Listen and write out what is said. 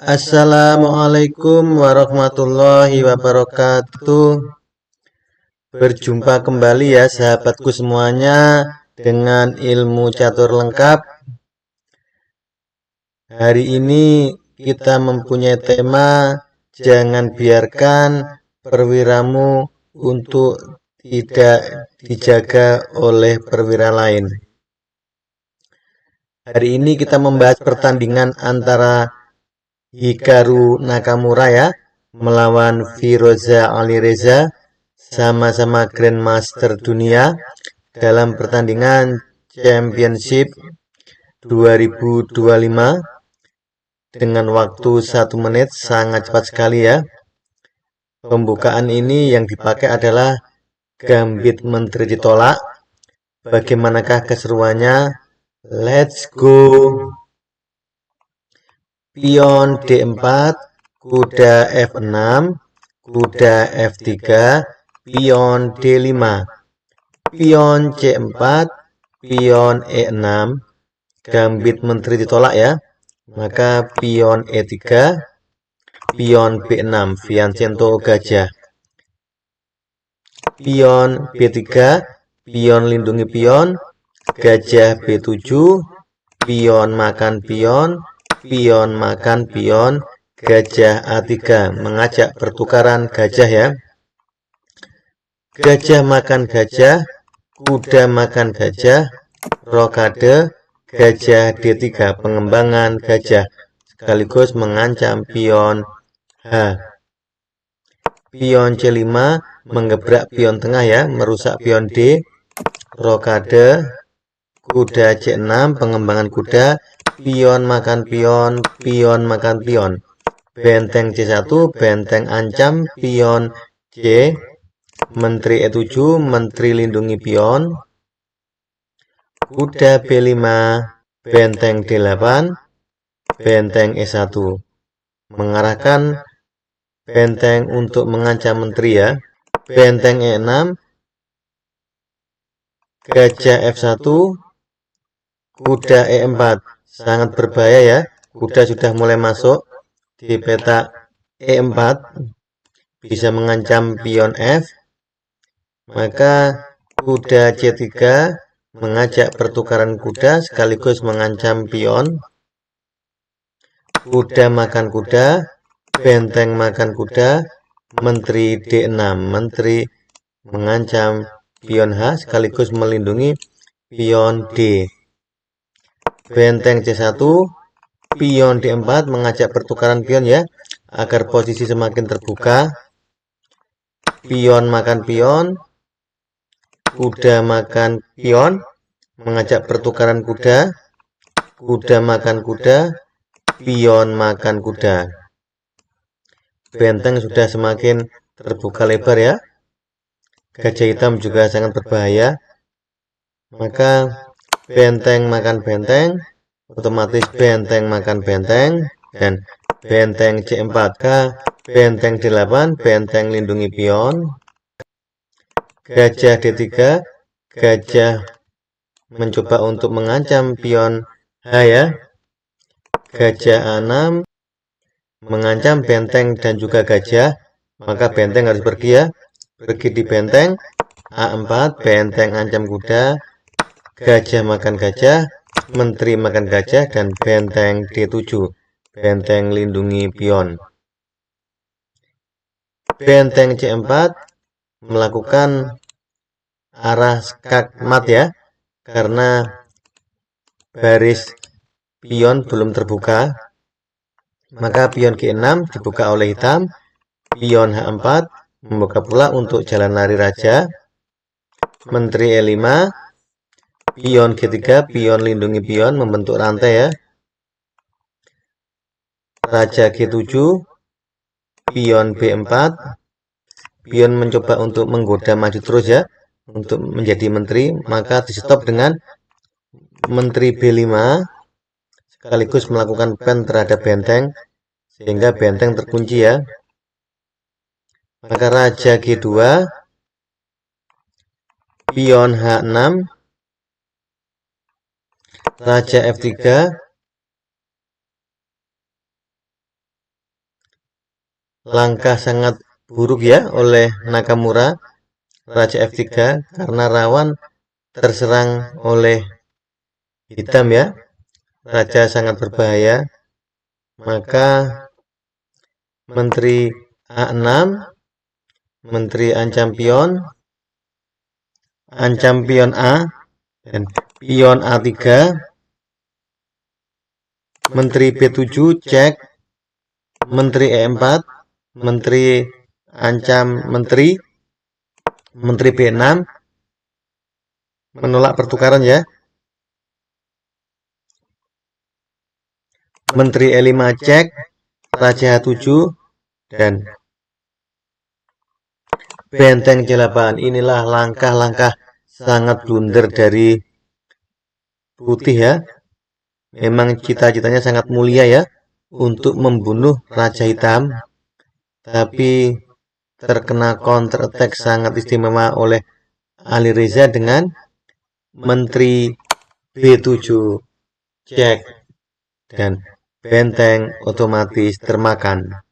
Assalamualaikum warahmatullahi wabarakatuh. Berjumpa kembali ya sahabatku semuanya dengan ilmu catur lengkap. Hari ini kita mempunyai tema jangan biarkan perwiramu untuk tidak dijaga oleh perwira lain. Hari ini kita membahas pertandingan antara Hikaru Nakamura ya melawan Firoza Alireza, sama-sama Grandmaster dunia dalam pertandingan Championship 2025 dengan waktu 1 menit, sangat cepat sekali ya. Pembukaan ini yang dipakai adalah Gambit Menteri ditolak. Bagaimanakah keseruannya? Let's go. Pion D4, kuda F6, kuda F3, pion D5, pion C4, pion E6, Gambit Menteri ditolak ya. Maka pion E3, pion B6, Fianchetto gajah. Pion B3, pion lindungi pion, gajah B7, pion makan pion, pion makan pion, gajah A3, mengajak pertukaran gajah ya. Gajah makan gajah, kuda makan gajah, rokade, gajah D3, pengembangan gajah, sekaligus mengancam pion H. Pion C5, menggebrak pion tengah ya, merusak pion D, rokade, kuda C6, pengembangan kuda, pion makan pion, pion makan pion, benteng C1, benteng ancam, pion C, menteri E7, menteri lindungi pion, kuda B5, benteng D8, benteng E1, mengarahkan benteng untuk mengancam menteri ya, benteng E6, gajah F1, kuda E4, sangat berbahaya ya, kuda sudah mulai masuk di peta E4, bisa mengancam pion F, maka kuda C3 mengajak pertukaran kuda sekaligus mengancam pion, kuda makan kuda, benteng makan kuda, menteri D6, menteri mengancam pion H sekaligus melindungi pion D. Benteng C1, pion D4 mengajak pertukaran pion ya, agar posisi semakin terbuka. Pion makan pion, kuda makan pion, mengajak pertukaran kuda, kuda makan kuda, pion makan kuda. Benteng sudah semakin terbuka lebar ya. Gajah hitam juga sangat berbahaya. Maka benteng makan benteng, otomatis benteng makan benteng, dan benteng C4K, benteng D8, benteng lindungi pion, gajah D3, gajah mencoba untuk mengancam pion H ya, gajah A6 mengancam benteng dan juga gajah, maka benteng harus pergi ya, pergi di benteng A4, benteng ancam kuda, gajah makan gajah, menteri makan gajah, dan benteng D7, benteng lindungi pion. Benteng C4 melakukan arah skakmat ya, karena baris pion belum terbuka, maka pion G6 dibuka oleh hitam, pion H4 membuka pula untuk jalan lari raja, menteri E5, pion G3, pion lindungi pion membentuk rantai ya, raja G7, pion B4, pion mencoba untuk menggoda maju terus ya, untuk menjadi menteri, maka di stop dengan menteri B5, sekaligus melakukan pen terhadap benteng, sehingga benteng terkunci ya. Maka raja G2, pion H6, raja F3, langkah sangat buruk ya oleh Nakamura, Raja F3, karena rawan terserang oleh hitam ya. Raja sangat berbahaya. Maka Menteri A6, Menteri ancam pion A dan pion A3, Menteri B7 cek, Menteri E4, Menteri ancam Menteri B6 menolak pertukaran ya. Menteri E5 cek, Raja H7 dan benteng C8. Inilah langkah-langkah sangat blunder dari putih ya. Memang cita-citanya sangat mulia ya untuk membunuh Raja Hitam, tapi terkena counter attack sangat istimewa oleh Ali Reza dengan Menteri B7 cek dan benteng otomatis termakan.